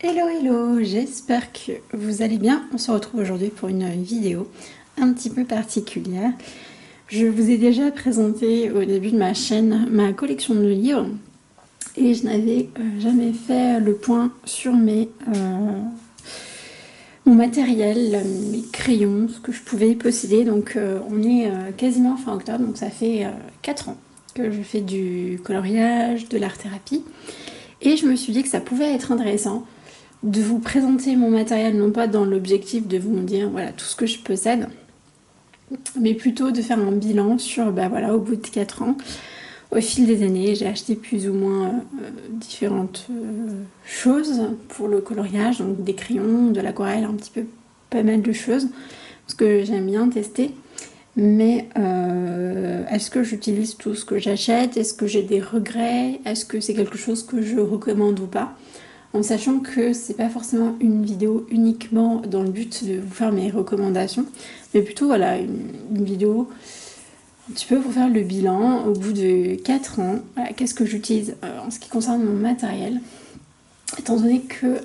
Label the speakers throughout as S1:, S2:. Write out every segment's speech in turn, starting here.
S1: Hello hello, j'espère que vous allez bien. On se retrouve aujourd'hui pour une vidéo un petit peu particulière. Je vous ai déjà présenté au début de ma chaîne ma collection de livres et je n'avais jamais fait le point sur mon matériel, mes crayons, ce que je pouvais posséder. Donc on est quasiment fin octobre, donc ça fait 4 ans que je fais du coloriage, de l'art-thérapie. Et je me suis dit que ça pouvait être intéressant de vous présenter mon matériel, non pas dans l'objectif de vous dire voilà tout ce que je possède, mais plutôt de faire un bilan sur voilà, au bout de 4 ans, au fil des années, j'ai acheté plus ou moins différentes choses pour le coloriage, donc des crayons, de l'aquarelle, un petit peu pas mal de choses, parce que j'aime bien tester. Mais est-ce que j'utilise tout ce que j'achète? Est-ce que j'ai des regrets? Est-ce que c'est quelque chose que je recommande ou pas? En sachant que c'est pas forcément une vidéo uniquement dans le but de vous faire mes recommandations, mais plutôt voilà, une vidéo un petit peu pour faire le bilan au bout de 4 ans. Voilà, qu'est-ce que j'utilise en ce qui concerne mon matériel? Étant donné que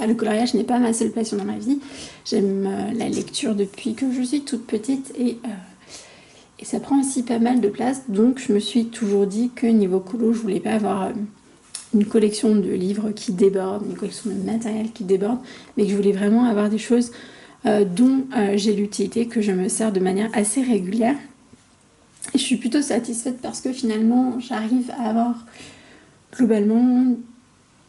S1: le coloriage n'est pas ma seule passion dans ma vie, j'aime la lecture depuis que je suis toute petite et ça prend aussi pas mal de place, donc je me suis toujours dit que niveau colo, je voulais pas avoir une collection de livres qui déborde, une collection de matériel qui déborde, mais que je voulais vraiment avoir des choses dont j'ai l'utilité, que je me sers de manière assez régulière. Et je suis plutôt satisfaite parce que finalement, j'arrive à avoir globalement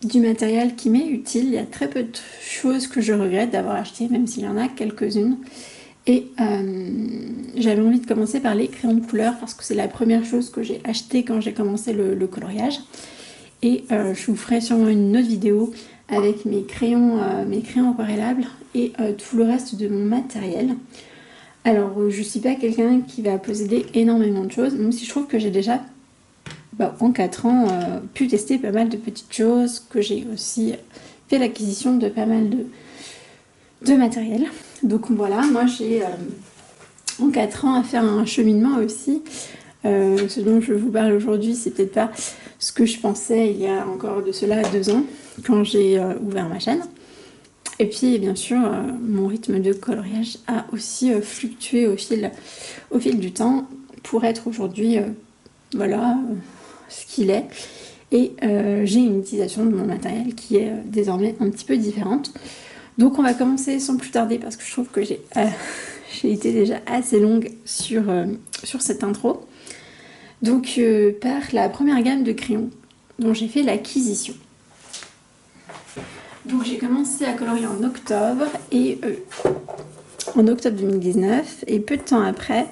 S1: du matériel qui m'est utile. Il y a très peu de choses que je regrette d'avoir acheté, même s'il y en a quelques-unes. Et j'avais envie de commencer par les crayons de couleur parce que c'est la première chose que j'ai acheté quand j'ai commencé le coloriage. Et je vous ferai sûrement une autre vidéo avec mes crayons aquarellables et tout le reste de mon matériel. Alors je ne suis pas quelqu'un qui va posséder énormément de choses, même si je trouve que j'ai déjà en 4 ans pu tester pas mal de petites choses, que j'ai aussi fait l'acquisition de pas mal de matériel. Donc voilà, moi j'ai en 4 ans à faire un cheminement aussi. Ce dont je vous parle aujourd'hui, c'est peut-être pas ce que je pensais il y a encore de cela 2 ans, quand j'ai ouvert ma chaîne. Et puis bien sûr, mon rythme de coloriage a aussi fluctué au fil du temps pour être aujourd'hui, voilà, ce qu'il est. Et j'ai une utilisation de mon matériel qui est désormais un petit peu différente. Donc on va commencer sans plus tarder parce que je trouve que j'ai été déjà assez longue sur cette intro. Donc par la première gamme de crayons dont j'ai fait l'acquisition. Donc j'ai commencé à colorier en octobre et en octobre 2019 et peu de temps après,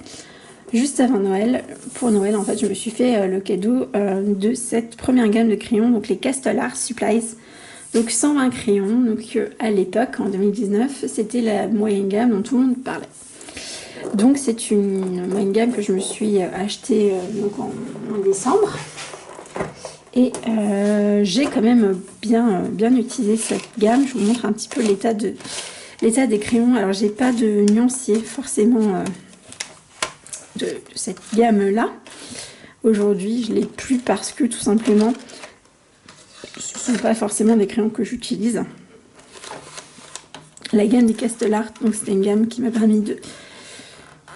S1: juste avant Noël, pour Noël en fait, je me suis fait le cadeau de cette première gamme de crayons, donc les Castle Art Supplies. Donc 120 crayons, donc à l'époque en 2019, c'était la moyenne gamme dont tout le monde parlait. Donc c'est une moyenne gamme que je me suis achetée donc en décembre. Et j'ai quand même bien utilisé cette gamme. Je vous montre un petit peu l'état des crayons. Alors j'ai pas de nuancier forcément de cette gamme là. Aujourd'hui je l'ai plus parce que tout simplement ce ne sont pas forcément des crayons que j'utilise. La gamme des Castle Art, donc c'était une gamme qui m'a permis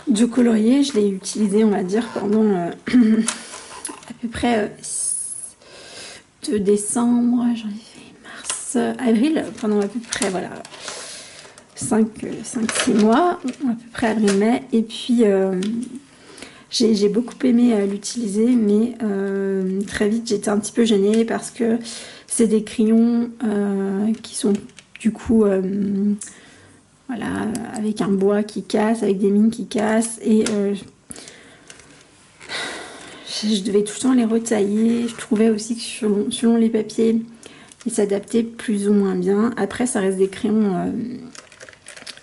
S1: de colorier. Je l'ai utilisée on va dire pendant à peu près de décembre, janvier, mars, avril, pendant à peu près voilà 5-6 mois, à peu près avril-mai. Et puis j'ai beaucoup aimé l'utiliser, mais très vite j'étais un petit peu gênée parce que c'est des crayons qui sont du coup voilà, avec un bois qui casse, avec des mines qui cassent, et je devais tout le temps les retailler. Je trouvais aussi que selon les papiers, ils s'adaptaient plus ou moins bien. Après, ça reste des crayons,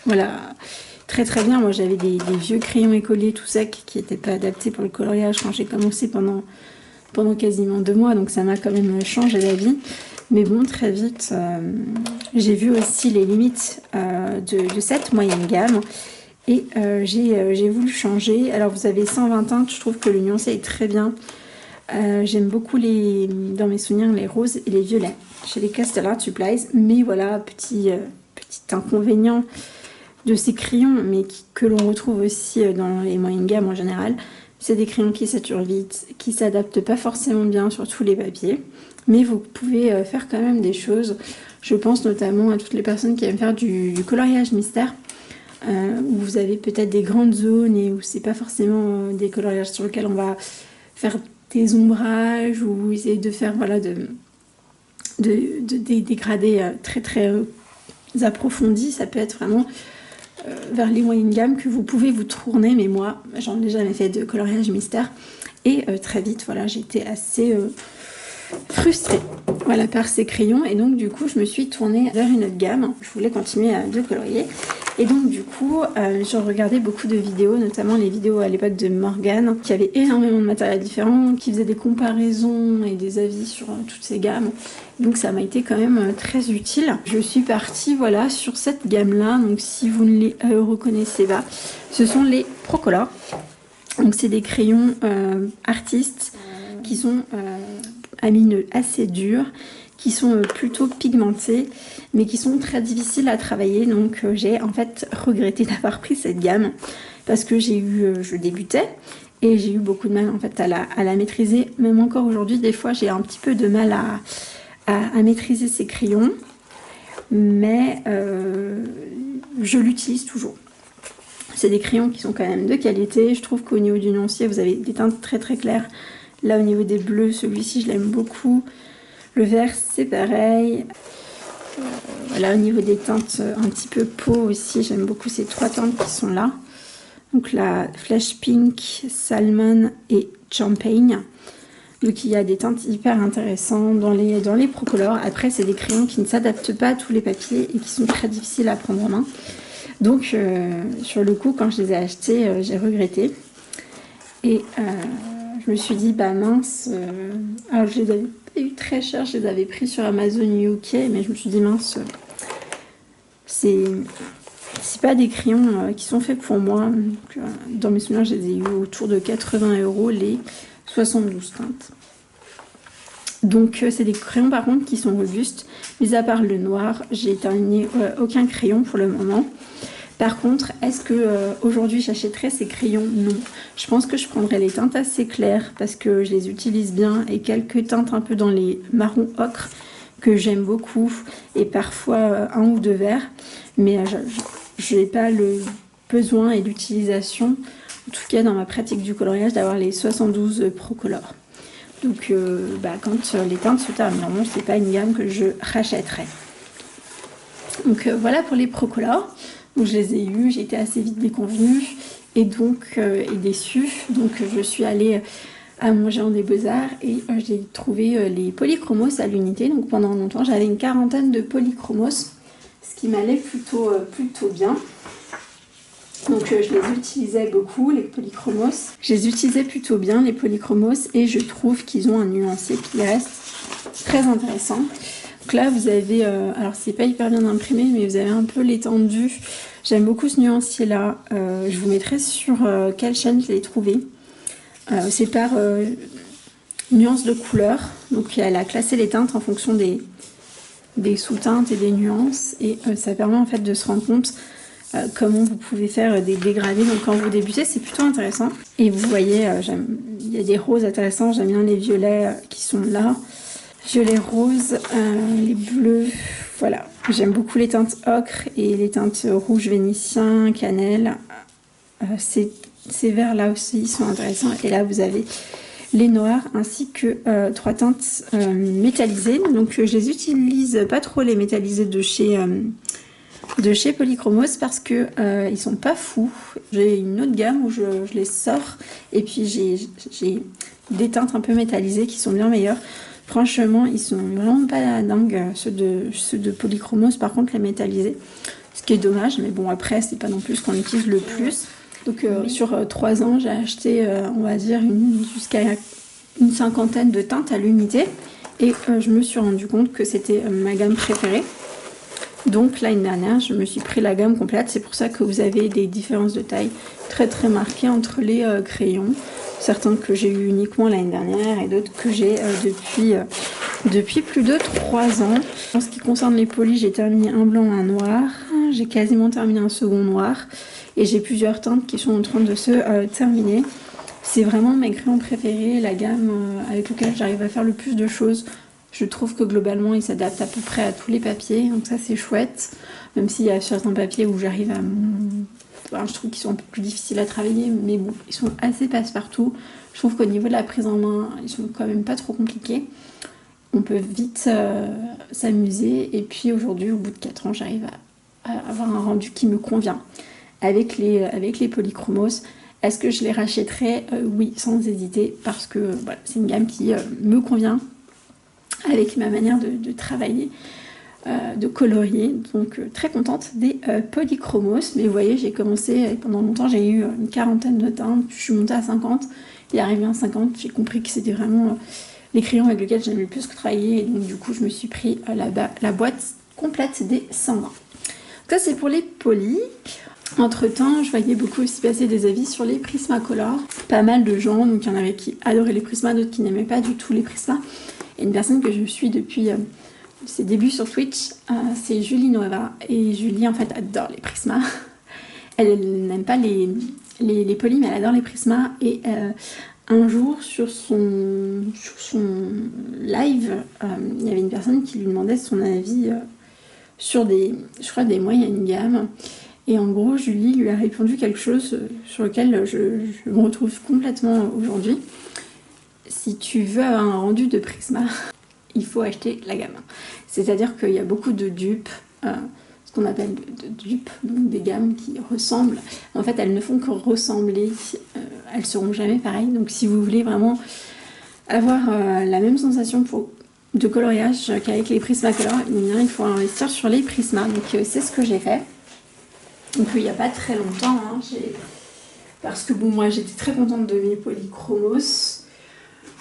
S1: voilà, très très bien. Moi, j'avais des vieux crayons écoliers tout secs qui n'étaient pas adaptés pour le coloriage quand j'ai commencé pendant quasiment 2 mois. Donc, ça m'a quand même changé la vie. Mais bon, très vite, j'ai vu aussi les limites de cette moyenne gamme. Et j'ai voulu changer. Alors vous avez 120 teintes, je trouve que le nuancé est très bien. J'aime beaucoup dans mes souvenirs les roses et les violets chez les Castell Art Supplies, mais voilà, petit inconvénient de ces crayons, mais que l'on retrouve aussi dans les moyennes gammes en général, c'est des crayons qui saturent vite, qui s'adaptent pas forcément bien sur tous les papiers, mais vous pouvez faire quand même des choses. Je pense notamment à toutes les personnes qui aiment faire du coloriage mystère, où vous avez peut-être des grandes zones et où c'est pas forcément des coloriages sur lesquels on va faire des ombrages ou essayer de faire voilà, des dégradés très approfondis. Ça peut être vraiment vers les moyennes gammes que vous pouvez vous tourner, mais moi j'en ai jamais fait de coloriage mystère et très vite voilà, j'étais assez frustrée voilà, par ces crayons, et donc du coup je me suis tournée vers une autre gamme. Je voulais continuer de colorier, et donc du coup je regardais beaucoup de vidéos, notamment les vidéos à l'époque de Morgane, qui avait énormément de matériel différent, qui faisait des comparaisons et des avis sur toutes ces gammes. Donc ça m'a été quand même très utile. Je suis partie voilà, sur cette gamme là, donc si vous ne les reconnaissez pas, ce sont les Procolor. Donc c'est des crayons artistes qui sont amineux assez durs, qui sont plutôt pigmentés, mais qui sont très difficiles à travailler. Donc j'ai en fait regretté d'avoir pris cette gamme, parce que je débutais et j'ai eu beaucoup de mal en fait à la maîtriser. Même encore aujourd'hui, des fois j'ai un petit peu de mal à maîtriser ces crayons, mais je l'utilise toujours. C'est des crayons qui sont quand même de qualité. Je trouve qu'au niveau du nuancier, vous avez des teintes très claires. Là, au niveau des bleus, celui-ci, je l'aime beaucoup. Le vert, c'est pareil. Voilà, au niveau des teintes un petit peu peau aussi, j'aime beaucoup ces trois teintes qui sont là. Donc la Flash Pink, Salmon et Champagne. Donc il y a des teintes hyper intéressantes dans les Procolor. Après, c'est des crayons qui ne s'adaptent pas à tous les papiers et qui sont très difficiles à prendre en main. Donc sur le coup, quand je les ai achetés, j'ai regretté. Et je me suis dit, bah mince, alors je les avais pas eu très cher, je les avais pris sur Amazon UK, mais je me suis dit, mince, c'est pas des crayons qui sont faits pour moi. Donc, dans mes souvenirs, je les ai eu autour de 80 € les 72 teintes. Donc c'est des crayons par contre qui sont robustes, mis à part le noir, j'ai terminé aucun crayon pour le moment. Par contre, est-ce que aujourd'hui j'achèterais ces crayons? Non. Je pense que je prendrais les teintes assez claires parce que je les utilise bien, et quelques teintes un peu dans les marrons ocre que j'aime beaucoup, et parfois un ou deux verts, mais je n'ai pas le besoin et l'utilisation, en tout cas dans ma pratique du coloriage, d'avoir les 72 Procolor. Donc quand les teintes se termineront, c'est pas une gamme que je rachèterai. Donc voilà pour les Procolor. Donc je les ai eus, j'ai été assez vite déconvenue et donc déçue. Donc je suis allée à mon géant des Beaux-Arts et j'ai trouvé les polychromos à l'unité. Donc pendant longtemps j'avais une quarantaine de polychromos, ce qui m'allait plutôt bien. Donc je les utilisais beaucoup, les polychromos. Je les utilisais plutôt bien, les polychromos, et je trouve qu'ils ont un nuancier qui reste très intéressant. Donc là vous avez, alors c'est pas hyper bien imprimé, mais vous avez un peu l'étendue. J'aime beaucoup ce nuancier là. Je vous mettrai sur quelle chaîne je l'ai trouvé. C'est par nuance de couleur. Donc elle a classé les teintes en fonction des sous-teintes et des nuances. Et ça permet en fait de se rendre compte comment vous pouvez faire des dégradés. Donc quand vous débutez, c'est plutôt intéressant. Et vous voyez, il y a des roses intéressants. J'aime bien les violets qui sont là. Violet rose, les bleus, voilà. J'aime beaucoup les teintes ocre et les teintes rouge vénitien, cannelle. Ces verts là aussi sont intéressants. Et là vous avez les noirs ainsi que trois teintes métallisées. Donc je les utilise pas trop, les métallisés de chez Polychromos, parce que ils sont pas fous. J'ai une autre gamme où je les sors, et puis j'ai des teintes un peu métallisées qui sont bien meilleures. Franchement, ils sont vraiment pas dingues, ceux de Polychromos. Par contre, les métallisés, ce qui est dommage, mais bon, après, c'est pas non plus ce qu'on utilise le plus. Donc, sur 3 ans, j'ai acheté, on va dire, jusqu'à une cinquantaine de teintes à l'unité. Et je me suis rendu compte que c'était ma gamme préférée. Donc, l'année dernière, je me suis pris la gamme complète. C'est pour ça que vous avez des différences de taille très marquées entre les crayons. certains que j'ai eu uniquement l'année dernière et d'autres que j'ai depuis plus de 3 ans. En ce qui concerne les polis, j'ai terminé un blanc, un noir, j'ai quasiment terminé un second noir et j'ai plusieurs teintes qui sont en train de se terminer. C'est vraiment mes crayons préférés, la gamme avec laquelle j'arrive à faire le plus de choses. Je trouve que globalement ils s'adaptent à peu près à tous les papiers, donc ça c'est chouette. Même s'il y a certains papiers où j'arrive à... Enfin, je trouve qu'ils sont un peu plus difficiles à travailler, mais bon, ils sont assez passe-partout. Je trouve qu'au niveau de la prise en main, ils sont quand même pas trop compliqués. On peut vite s'amuser, et puis aujourd'hui, au bout de 4 ans, j'arrive à avoir un rendu qui me convient avec les polychromos. Est-ce que je les rachèterai? Oui, sans hésiter, parce que voilà, c'est une gamme qui me convient avec ma manière de travailler, de colorier. Donc très contente des polychromos. Mais vous voyez, j'ai commencé, pendant longtemps, j'ai eu une quarantaine de teintes, je suis montée à 50, et arrivé à 50, j'ai compris que c'était vraiment les crayons avec lesquels j'aimais le plus travailler, et donc du coup je me suis pris la boîte complète des 120. Ça c'est pour les polis. Entre temps, je voyais beaucoup aussi passer des avis sur les Prismacolor. Pas mal de gens, donc il y en avait qui adoraient les Prisma, d'autres qui n'aimaient pas du tout les Prisma. Et une personne que je suis depuis ses débuts sur Twitch, c'est Julie Nova. Et Julie en fait adore les Prisma. Elle n'aime pas les polis, mais elle adore les Prisma. Et un jour sur son live, il y avait une personne qui lui demandait son avis sur je crois des moyennes gammes. Et en gros, Julie lui a répondu quelque chose sur lequel je me retrouve complètement aujourd'hui. Si tu veux avoir un rendu de Prisma, il faut acheter la gamme. C'est-à-dire qu'il y a beaucoup de dupes, ce qu'on appelle de dupes, donc des gammes qui ressemblent. En fait, elles ne font que ressembler, elles seront jamais pareilles. Donc si vous voulez vraiment avoir la même sensation de coloriage qu'avec les Prismacolor, il faut investir sur les Prisma. Donc c'est ce que j'ai fait. Donc il n'y a pas très longtemps, parce que bon, moi j'étais très contente de mes polychromos,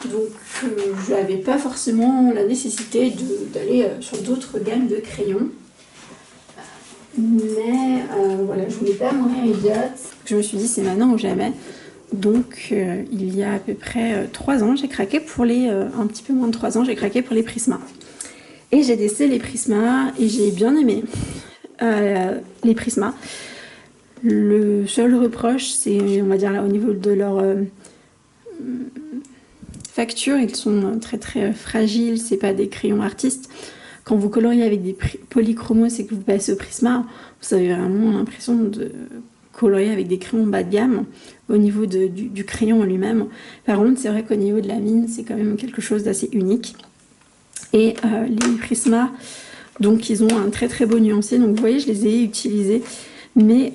S1: donc je n'avais pas forcément la nécessité d'aller sur d'autres gammes de crayons, mais voilà, je voulais pas mourir idiote. Je me suis dit c'est maintenant ou jamais. Donc il y a à peu près 3 ans, j'ai craqué pour un petit peu moins de 3 ans, j'ai craqué pour les Prisma. Et j'ai testé les Prisma et j'ai bien aimé les Prisma. Le seul reproche, c'est, on va dire là, au niveau de leur facture, ils sont très très fragiles, c'est pas des crayons artistes. Quand vous coloriez avec des polychromos et que vous passez au Prisma, vous avez vraiment l'impression de colorier avec des crayons bas de gamme au niveau du crayon en lui-même. Par contre, c'est vrai qu'au niveau de la mine, c'est quand même quelque chose d'assez unique. Et les Prisma, donc ils ont un très très beau nuancier, donc vous voyez, je les ai utilisés, mais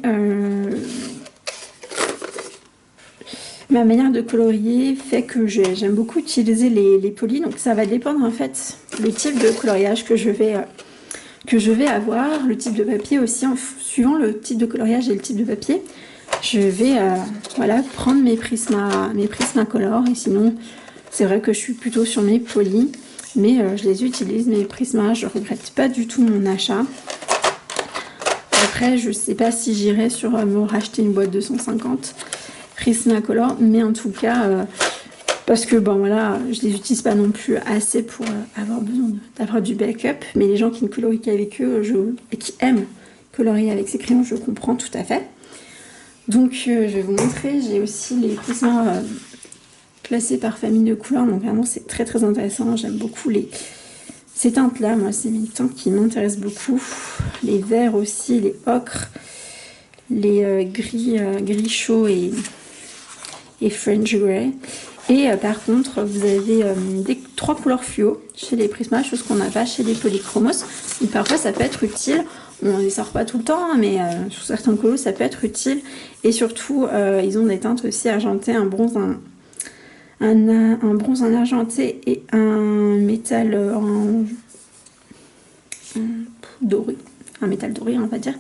S1: ma manière de colorier fait que j'aime beaucoup utiliser les polis, donc ça va dépendre en fait le type de coloriage que je vais avoir, le type de papier aussi, suivant le type de coloriage et le type de papier, je vais voilà, prendre mes Prismacolor, et sinon c'est vrai que je suis plutôt sur mes polis. Mais je les utilise, mes Prisma, je regrette pas du tout mon achat. Après, je sais pas si j'irai sur me racheter une boîte de 150 Prismacolor, mais en tout cas, parce que bon voilà, je les utilise pas non plus assez pour avoir besoin d'avoir du backup. Mais les gens qui ne colorient qu'avec eux et qui aiment colorier avec ces crayons, je comprends tout à fait. Donc je vais vous montrer, j'ai aussi les Prisma classés par famille de couleurs, donc vraiment c'est très très intéressant. J'aime beaucoup ces teintes là, moi c'est mes teintes qui m'intéressent beaucoup, les verts aussi, les ocres, les gris chaud et French Grey. Et par contre vous avez 3 couleurs fluo chez les Prisma, chose qu'on n'a pas chez les polychromos, et parfois ça peut être utile. On les sort pas tout le temps, hein, mais sur certains colos ça peut être utile. Et surtout ils ont des teintes aussi argentées, un bronze en argenté et un métal doré, un métal doré on va dire.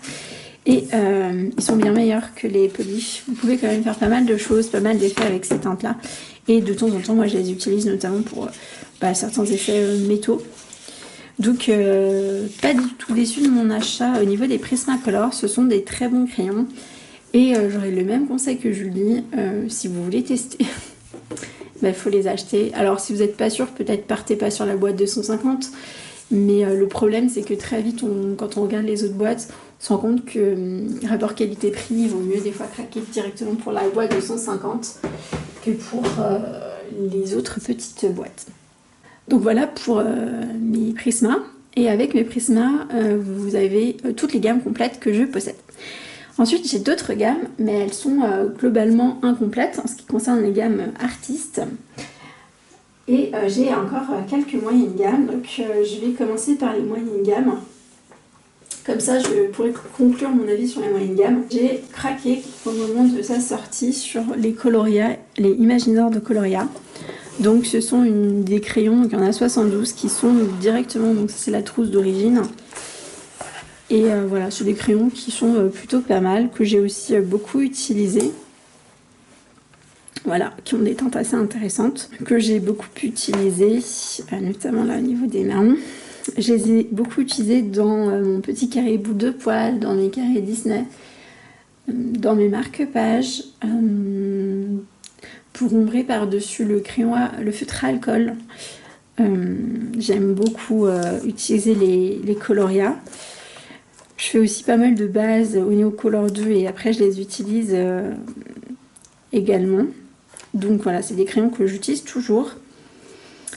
S1: Et ils sont bien meilleurs que les polis. Vous pouvez quand même faire pas mal de choses, pas mal d'effets avec ces teintes là. Et de temps en temps moi je les utilise notamment pour certains effets métaux. Donc pas du tout déçue de mon achat au niveau des Prismacolor, ce sont des très bons crayons. Et j'aurais le même conseil que Julie, si vous voulez tester bah, faut les acheter. Alors si vous n'êtes pas sûr, peut-être partez pas sur la boîte de 150, mais le problème c'est que très vite, quand on regarde les autres boîtes, on se rend compte que rapport qualité-prix, il vaut mieux des fois craquer directement pour la boîte de 150 que pour les autres petites boîtes. Donc voilà pour mes Prisma. Et avec mes Prisma, vous avez toutes les gammes complètes que je possède. Ensuite, j'ai d'autres gammes, mais elles sont globalement incomplètes en ce qui concerne les gammes artistes. Et j'ai encore quelques moyennes gammes, donc je vais commencer par les moyennes gammes. Comme ça, je pourrais conclure mon avis sur les moyennes gammes. J'ai craqué au moment de sa sortie sur les Coloria, les Imaginors de Coloria. Donc ce sont des crayons, donc il y en a 72 qui sont directement, donc ça c'est la trousse d'origine. Et voilà, c'est des crayons qui sont plutôt pas mal, que j'ai aussi beaucoup utilisés. Voilà, qui ont des teintes assez intéressantes, que j'ai beaucoup utilisées, notamment là au niveau des marrons. Je les ai beaucoup utilisés dans mon petit carré bout de poil, dans mes carrés Disney, dans mes marque-pages, pour ombrer par-dessus le crayon, le feutre à alcool. J'aime beaucoup utiliser les Coloria. Je fais aussi pas mal de bases au Neo Color 2 et après je les utilise également. Donc voilà, c'est des crayons que j'utilise toujours,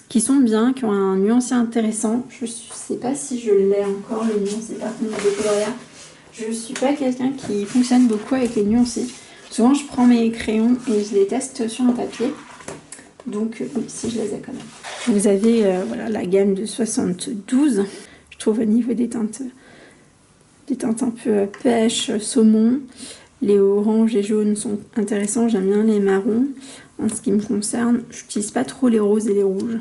S1: qui sont bien, qui ont un nuancier intéressant. Je ne sais pas si je l'ai encore, le nuancier par contre de Coloria. Je ne suis pas quelqu'un qui fonctionne beaucoup avec les nuanciers. Souvent je prends mes crayons et je les teste sur un papier. Donc oui, si je les ai quand même. Vous avez voilà, la gamme de 72. Je trouve au niveau des teintes un peu pêche, saumon. Les oranges et jaunes sont intéressants, j'aime bien les marrons. En ce qui me concerne, je n'utilise pas trop les roses et les rouges.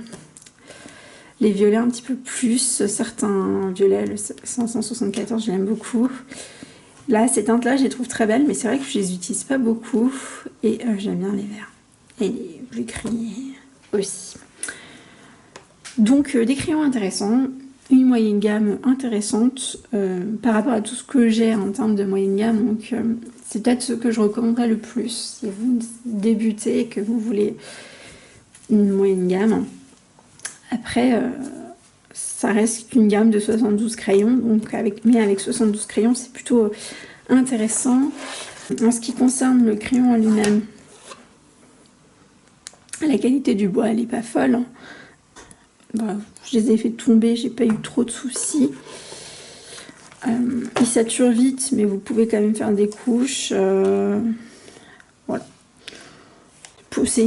S1: Les violets un petit peu plus, certains violets, le 574, je l'aime beaucoup. Là, ces teintes-là, je les trouve très belles, mais c'est vrai que je les utilise pas beaucoup. Et j'aime bien les verts. Et les bleu gris aussi. Donc, des crayons intéressants. Une moyenne gamme intéressante par rapport à tout ce que j'ai en termes de moyenne gamme. Donc c'est peut-être ce que je recommanderais le plus si vous débutez et que vous voulez une moyenne gamme. Après, ça reste qu'une gamme de 72 crayons. Donc mais avec 72 crayons, c'est plutôt intéressant. En ce qui concerne le crayon en lui-même, la qualité du bois, elle n'est pas folle. Voilà, je les ai fait tomber, j'ai pas eu trop de soucis. Ils saturent vite, mais vous pouvez quand même faire des couches. Voilà.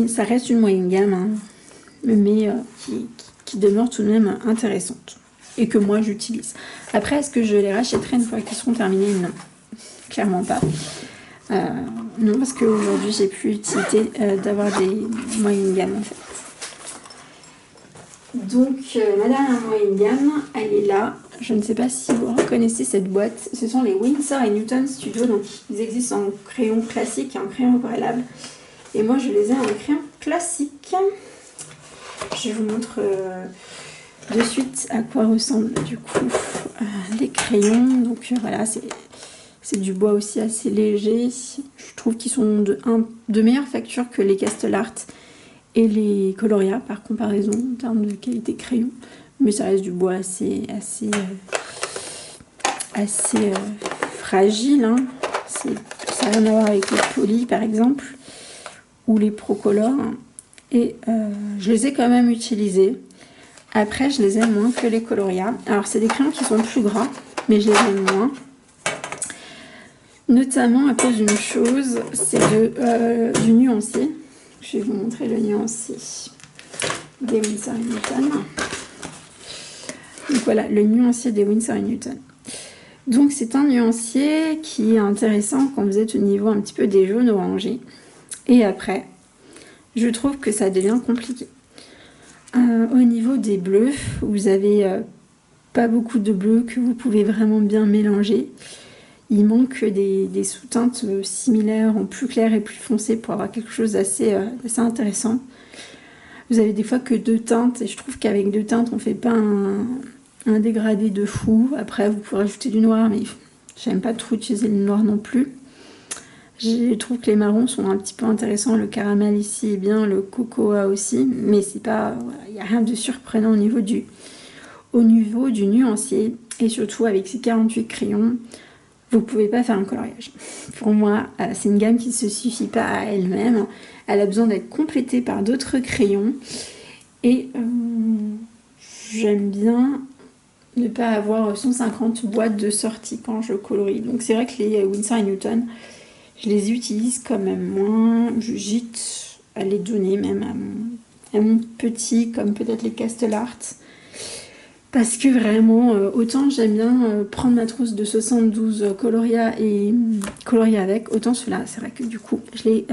S1: Ça reste une moyenne gamme, hein, mais qui demeure tout de même intéressante. Et que moi j'utilise. Après, est-ce que je les rachèterai une fois qu'ils seront terminés? Non, clairement pas. Non, parce qu'aujourd'hui j'ai plus utilité d'avoir des moyennes gammes en fait. Donc ma dernière moyenne gamme, elle est là. Je ne sais pas si vous reconnaissez cette boîte. Ce sont les Winsor & Newton Studio. Donc ils existent en crayon classique et en crayon aquarellable. Et moi je les ai en crayon classique. Je vous montre de suite à quoi ressemblent du coup les crayons. Donc voilà, c'est du bois aussi assez léger. Je trouve qu'ils sont de meilleure facture que les Castle Art et les Coloria par comparaison en termes de qualité crayon, mais ça reste du bois assez fragile, hein. Ça n'a rien à voir avec les Poly par exemple ou les Procolor, et je les ai quand même utilisés. Après je les aime moins que les Coloria. Alors c'est des crayons qui sont plus gras, mais je les aime moins, notamment à cause d'une chose, c'est du nuancier. Je vais vous montrer le nuancier des Winsor & Newton. Donc voilà, le nuancier des Winsor & Newton. Donc c'est un nuancier qui est intéressant quand vous êtes au niveau un petit peu des jaunes orangés. Et après, je trouve que ça devient compliqué. Au niveau des bleus, vous avez pas beaucoup de bleus que vous pouvez vraiment bien mélanger. Il manque des sous-teintes similaires en plus clair et plus foncé pour avoir quelque chose d'assez intéressant. Vous avez des fois que deux teintes, et je trouve qu'avec deux teintes, on ne fait pas un dégradé de fou. Après, vous pouvez rajouter du noir, mais j'aime pas trop utiliser le noir non plus. Je trouve que les marrons sont un petit peu intéressants, le caramel ici est bien, le cocoa aussi, mais c'est pas, il n'y a rien de surprenant au niveau du nuancier. Et surtout avec ces 48 crayons, vous pouvez pas faire un coloriage. Pour moi, c'est une gamme qui ne se suffit pas à elle-même. Elle a besoin d'être complétée par d'autres crayons. Et j'aime bien ne pas avoir 150 boîtes de sortie quand je colorie. Donc c'est vrai que les Winsor & Newton, je les utilise quand même moins. J'hésite à les donner même à mon petit, comme peut-être les Castle Art. Parce que vraiment, autant j'aime bien prendre ma trousse de 72 Coloria et colorier avec, autant ceux-là, c'est vrai que du coup, je les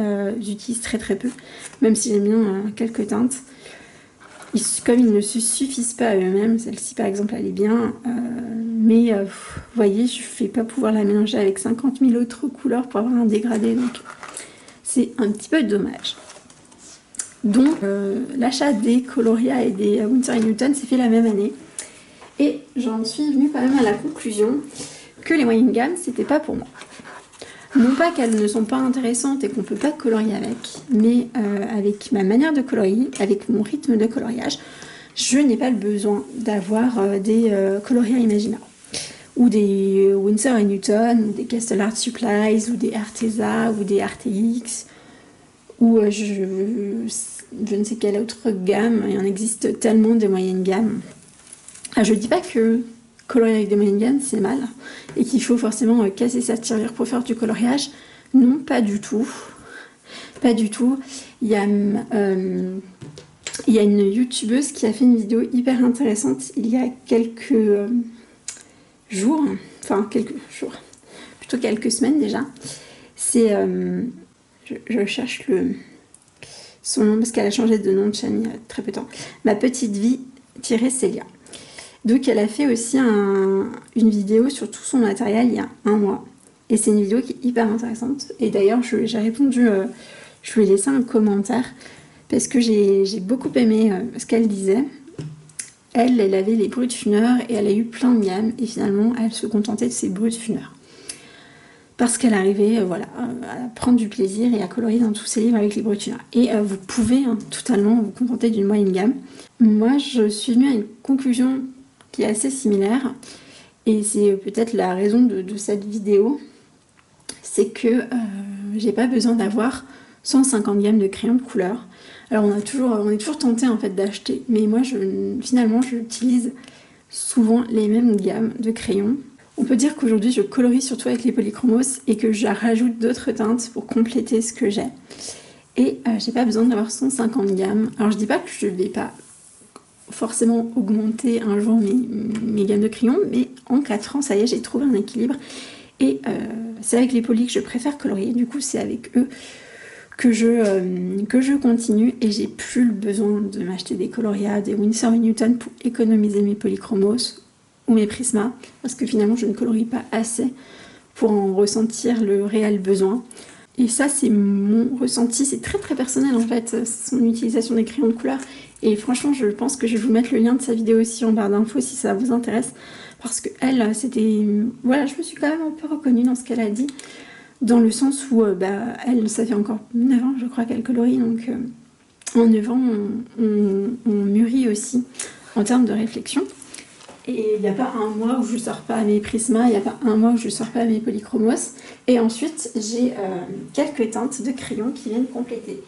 S1: utilise très très peu, même si j'aime bien quelques teintes. Comme ils ne se suffisent pas à eux-mêmes, celle-ci par exemple, elle est bien, mais vous voyez, je ne vais pas pouvoir la mélanger avec 50 000 autres couleurs pour avoir un dégradé, donc c'est un petit peu dommage. Donc, l'achat des Coloria et des Winsor & Newton s'est fait la même année. Et j'en suis venue quand même à la conclusion que les moyennes gammes, c'était pas pour moi. Non pas qu'elles ne sont pas intéressantes et qu'on peut pas colorier avec, mais avec ma manière de colorier, avec mon rythme de coloriage, je n'ai pas le besoin d'avoir des coloria Imagina, ou des Winsor & Newton, ou des Castle Art Supplies, ou des Arteza, ou des RTX, ou je ne sais quelle autre gamme. Il en existe tellement des moyennes gammes. Je dis pas que colorier avec des moyennes gammes c'est mal et qu'il faut forcément casser sa tirelire pour faire du coloriage. Non, pas du tout. Pas du tout. Il y a une youtubeuse qui a fait une vidéo hyper intéressante il y a quelques jours, plutôt quelques semaines déjà. C'est, je cherche son nom parce qu'elle a changé de nom de chaîne il y a très peu de temps. Ma petite vie Célia. Donc elle a fait aussi une vidéo sur tout son matériel il y a un mois. Et c'est une vidéo qui est hyper intéressante. Et d'ailleurs, j'ai répondu, je lui ai laissé un commentaire parce que j'ai beaucoup aimé ce qu'elle disait. Elle avait les Brutfuners et elle a eu plein de gammes. Et finalement, elle se contentait de ses Brutfuners. Parce qu'elle arrivait à prendre du plaisir et à colorier dans tous ses livres avec les Brutfuners. Et vous pouvez totalement vous contenter d'une moyenne gamme. Moi, je suis venue à une conclusion qui est assez similaire et c'est peut-être la raison de cette vidéo, c'est que j'ai pas besoin d'avoir 150 gammes de crayons de couleur. Alors on est toujours tenté en fait d'acheter, mais moi finalement j'utilise souvent les mêmes gammes de crayons. On peut dire qu'aujourd'hui je colorie surtout avec les polychromos et que je rajoute d'autres teintes pour compléter ce que j'ai. Et j'ai pas besoin d'avoir 150 gammes. Alors je dis pas que je vais pas forcément augmenter un jour mes gammes de crayons, mais en 4 ans, ça y est, j'ai trouvé un équilibre. Et c'est avec les polis que je préfère colorier, du coup c'est avec eux que je continue et j'ai plus le besoin de m'acheter des Coloria, des Winsor & Newton pour économiser mes polychromos ou mes prismas, parce que finalement je ne colorie pas assez pour en ressentir le réel besoin. Et ça, c'est mon ressenti, c'est très très personnel en fait, son utilisation des crayons de couleur. Et franchement, je pense que je vais vous mettre le lien de sa vidéo aussi en barre d'infos si ça vous intéresse. Parce que elle, c'était... Voilà, je me suis quand même un peu reconnue dans ce qu'elle a dit. Dans le sens où, elle, ça fait encore 9 ans, je crois, qu'elle colorie. Donc, en 9 ans, on mûrit aussi en termes de réflexion. Et il n'y a pas un mois où je ne sors pas à mes prismas, il n'y a pas un mois où je ne sors pas à mes polychromos. Et ensuite, j'ai quelques teintes de crayons qui viennent compléter,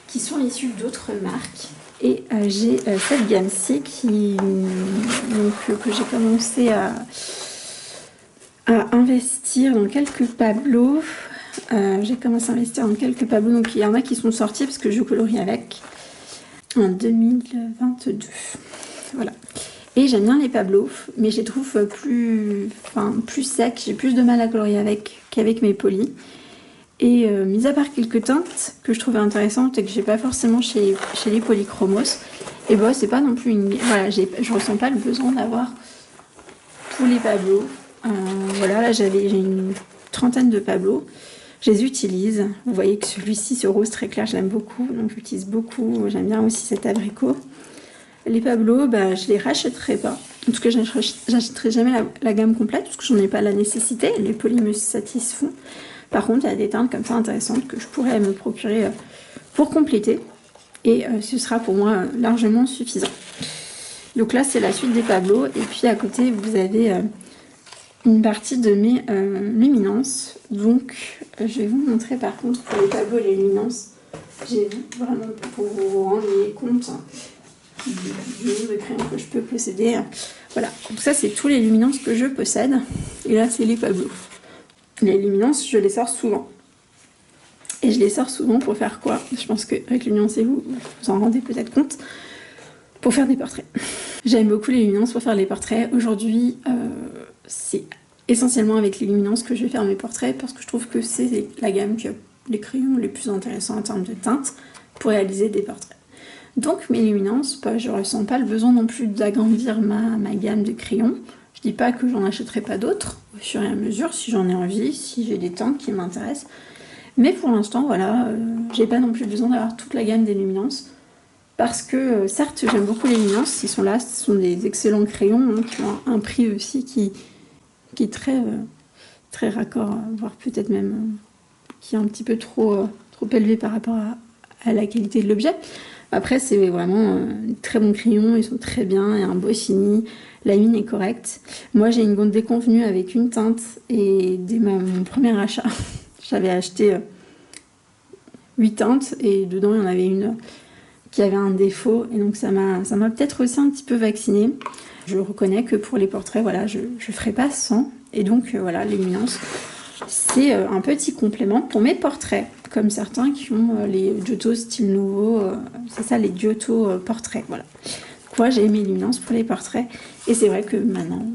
S1: qui sont issues d'autres marques. Et j'ai cette gamme-ci que j'ai commencé à investir dans quelques Pablo. J'ai commencé à investir dans quelques Pablo, donc il y en a qui sont sortis parce que je colorie avec en 2022. Voilà. Et j'aime bien les Pablo, mais je les trouve plus secs. J'ai plus de mal à colorier avec qu'avec mes polis. Et mis à part quelques teintes que je trouvais intéressantes et que j'ai pas forcément chez les polychromos, et bah c'est pas non plus une... Voilà, je ressens pas le besoin d'avoir tous les Pablo. Voilà, là j'ai une trentaine de Pablo. Je les utilise. Vous voyez que celui-ci, ce rose très clair, je l'aime beaucoup. Donc j'utilise beaucoup. J'aime bien aussi cet abricot. Les Pablo, je les rachèterai pas. En tout cas, j'achèterai jamais la gamme complète parce que j'en ai pas la nécessité. Les polis me satisfont. Par contre, il y a des teintes comme ça intéressantes que je pourrais me procurer pour compléter. Et ce sera pour moi largement suffisant. Donc là, c'est la suite des Pablo. Et puis à côté, vous avez une partie de mes luminances. Donc, je vais vous montrer par contre pour les Pablo et les luminances. J'ai vu vraiment pour vous rendre compte du nombre de crayons que je peux posséder. Voilà, donc ça c'est tous les luminances que je possède. Et là c'est les Pablo. Les luminances, je les sors souvent. Et je les sors souvent pour faire quoi? Je pense qu'avec les luminances et vous en rendez peut-être compte. Pour faire des portraits. J'aime beaucoup les luminances pour faire les portraits. Aujourd'hui, c'est essentiellement avec les luminances que je vais faire mes portraits parce que je trouve que c'est la gamme qui a les crayons les plus intéressants en termes de teinte pour réaliser des portraits. Donc mes luminances, je ne ressens pas le besoin non plus d'agrandir ma gamme de crayons. Je dis pas que j'en achèterai pas d'autres au fur et à mesure si j'en ai envie, si j'ai des teintes qui m'intéressent. Mais pour l'instant, voilà, j'ai pas non plus besoin d'avoir toute la gamme des luminances. Parce que certes, j'aime beaucoup les luminances, ils sont là, ce sont des excellents crayons hein, qui ont un prix aussi qui est très raccord, voire peut-être même qui est un petit peu trop élevé par rapport à la qualité de l'objet. Après, c'est vraiment très bons crayons, ils sont très bien, il y a un beau fini, la mine est correcte. Moi, j'ai une bonne déconvenue avec une teinte et dès mon premier achat, j'avais acheté 8 teintes et dedans, il y en avait une qui avait un défaut et donc ça m'a peut-être aussi un petit peu vaccinée. Je reconnais que pour les portraits, voilà, je ferai pas sans et donc voilà, les luminances, c'est un petit complément pour mes portraits, comme certains qui ont les Giotto style nouveau, c'est ça les Giotto portraits, voilà. Donc moi j'ai mes luminances pour les portraits et c'est vrai que maintenant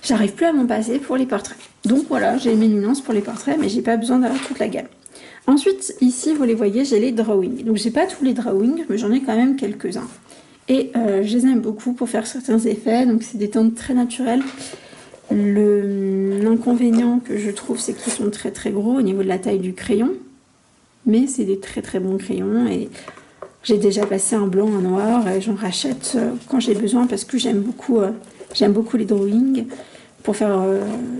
S1: j'arrive plus à m'en passer pour les portraits. Donc voilà, j'ai mes luminances pour les portraits mais j'ai pas besoin d'avoir toute la gamme. Ensuite, ici, vous les voyez, j'ai les drawings. Donc, j'ai pas tous les drawings, mais j'en ai quand même quelques-uns. Et je les aime beaucoup pour faire certains effets. Donc, c'est des teintes très naturelles. L'inconvénient que je trouve, c'est qu'ils sont très très gros au niveau de la taille du crayon. Mais c'est des très très bons crayons. Et j'ai déjà passé un blanc, un noir. Et j'en rachète quand j'ai besoin parce que j'aime beaucoup les drawings. Pour faire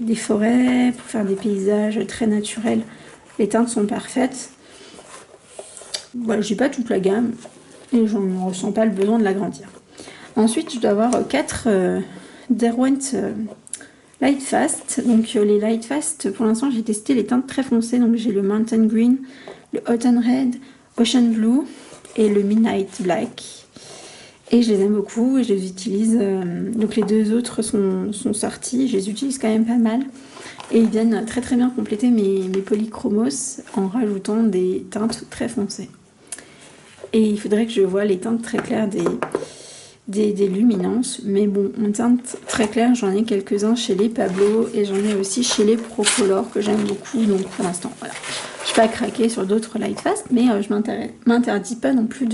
S1: des forêts, pour faire des paysages très naturels. Les teintes sont parfaites. Voilà, j'ai pas toute la gamme et je ne ressens pas le besoin de l'agrandir. Ensuite, je dois avoir 4 Derwent Lightfast. Donc les Lightfast, pour l'instant, j'ai testé les teintes très foncées. Donc j'ai le Mountain Green, le Autumn Red, Ocean Blue et le Midnight Black. Et je les aime beaucoup et je les utilise. Donc les deux autres sont sortis. Je les utilise quand même pas mal. Et ils viennent très très bien compléter mes polychromos en rajoutant des teintes très foncées. Et il faudrait que je voie les teintes très claires des luminances. Mais bon, en teintes très claires, j'en ai quelques-uns chez les Pablo et j'en ai aussi chez les Procolor que j'aime beaucoup. Donc pour l'instant, voilà. Je vais pas craquer sur d'autres Lightfast, mais je m'interdis pas non plus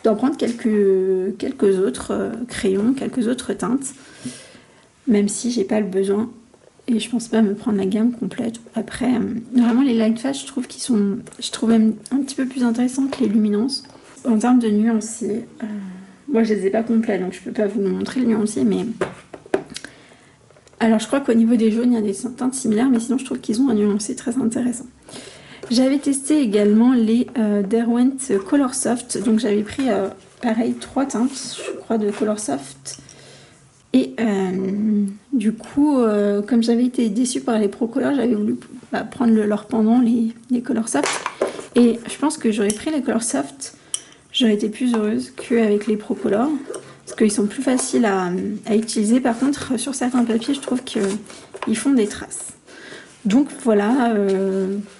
S1: d'en prendre quelques autres crayons, quelques autres teintes. Même si j'ai pas le besoin. Et je pense pas me prendre la gamme complète. Après, vraiment les Lightfast, je trouve même un petit peu plus intéressants que les luminances. En termes de nuanciers, moi je les ai pas complets, donc je peux pas vous montrer le nuancier, mais... Alors je crois qu'au niveau des jaunes, il y a des teintes similaires, mais sinon je trouve qu'ils ont un nuancier très intéressant. J'avais testé également les Derwent Color Soft, donc j'avais pris pareil 3 teintes, je crois, de Color Soft. Et du coup, comme j'avais été déçue par les Procolor, j'avais voulu prendre leur pendant, les Color Soft. Et je pense que j'aurais pris les Color Soft, j'aurais été plus heureuse qu'avec les Procolor. Parce qu'ils sont plus faciles à utiliser. Par contre, sur certains papiers, je trouve qu'ils font des traces. Donc voilà,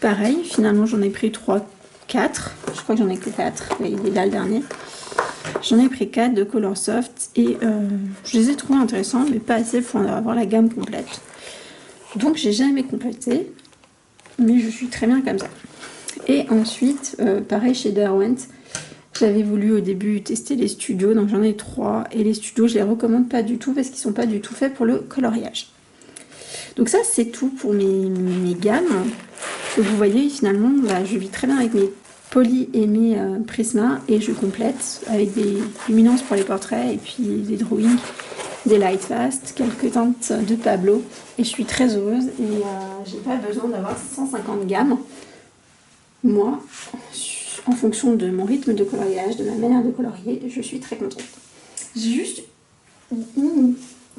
S1: pareil, finalement j'en ai pris 3, 4. Je crois que j'en ai que 4, il est là le dernier. J'en ai pris 4 de Color Soft et je les ai trouvés intéressants, mais pas assez pour avoir la gamme complète. Donc j'ai jamais complété, mais je suis très bien comme ça. Et ensuite, pareil chez Derwent, j'avais voulu au début tester les studios, donc j'en ai 3. Et les studios, je les recommande pas du tout parce qu'ils sont pas du tout faits pour le coloriage. Donc ça, c'est tout pour mes gammes. Donc vous voyez, finalement, je vis très bien avec mes Poly et mes Prisma et je complète avec des luminances pour les portraits et puis des drawings des Light Fast, quelques teintes de Pablo et je suis très heureuse et j'ai pas besoin d'avoir 150 gammes. Moi, en fonction de mon rythme de coloriage, de ma manière de colorier, je suis très contente. J'ai juste une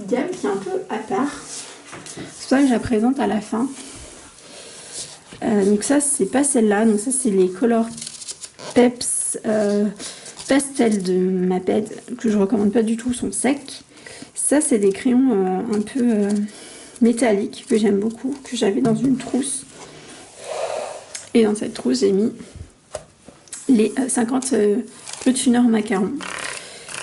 S1: gamme qui est un peu à part, c'est pour ça que je la présente à la fin. Donc ça c'est pas celle-là, donc ça c'est les Color Peps Pastel de Maped, que je recommande pas du tout, sont secs. Ça c'est des crayons un peu métalliques que j'aime beaucoup, que j'avais dans une trousse. Et dans cette trousse j'ai mis les 50 Bleu Tuner Macaron.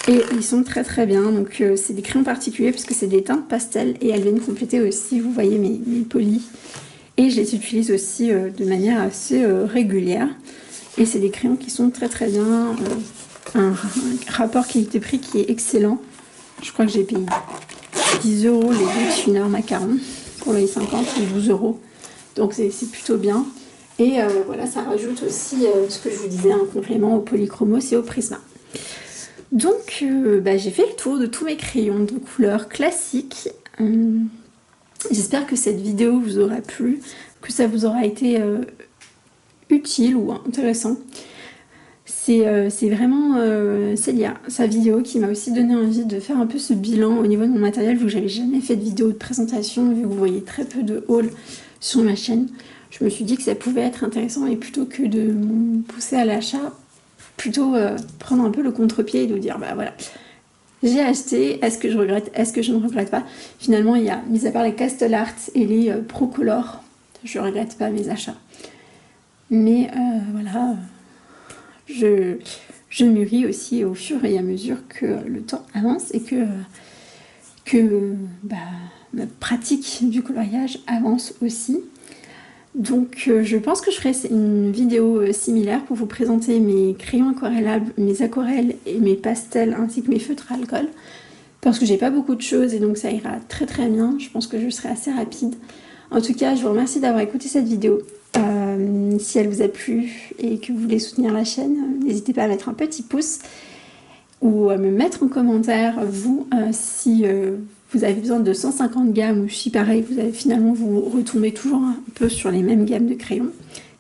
S1: Et ils sont très très bien, donc c'est des crayons particuliers parce que c'est des teintes pastel et elles viennent compléter aussi, vous voyez mes polis. Et je les utilise aussi de manière assez régulière. Et c'est des crayons qui sont très très bien, un rapport qualité-prix qui est excellent. Je crois que j'ai payé 10 € les Bleu Tuner Macaron pour les 50 ou 12 €. Donc c'est plutôt bien. Et voilà, ça rajoute aussi ce que je vous disais, un complément au Polychromos et au Prisma. Donc j'ai fait le tour de tous mes crayons de couleurs classiques. J'espère que cette vidéo vous aura plu, que ça vous aura été utile ou intéressant. C'est vraiment Célia, sa vidéo, qui m'a aussi donné envie de faire un peu ce bilan au niveau de mon matériel, vu que j'avais jamais fait de vidéo de présentation, vu que vous voyez très peu de hauls sur ma chaîne. Je me suis dit que ça pouvait être intéressant et plutôt que de me pousser à l'achat, plutôt prendre un peu le contre-pied et de dire bah voilà, j'ai acheté, est-ce que je regrette, est-ce que je ne regrette pas. Finalement il y a, mis à part les Castle Art et les Procolor, je regrette pas mes achats. Mais voilà, je mûris aussi au fur et à mesure que le temps avance et que ma pratique du coloriage avance aussi. Donc je pense que je ferai une vidéo similaire pour vous présenter mes crayons aquarellables, mes aquarelles et mes pastels ainsi que mes feutres à alcool, parce que j'ai pas beaucoup de choses et donc ça ira très très bien. Je pense que je serai assez rapide. En tout cas, je vous remercie d'avoir écouté cette vidéo. Si elle vous a plu et que vous voulez soutenir la chaîne, n'hésitez pas à mettre un petit pouce ou à me mettre en commentaire vous si vous avez besoin de 150 gammes ou si pareil finalement vous retombez toujours un peu sur les mêmes gammes de crayons.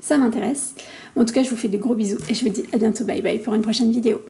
S1: Ça m'intéresse. En tout cas, je vous fais des gros bisous et je vous dis à bientôt, bye bye pour une prochaine vidéo.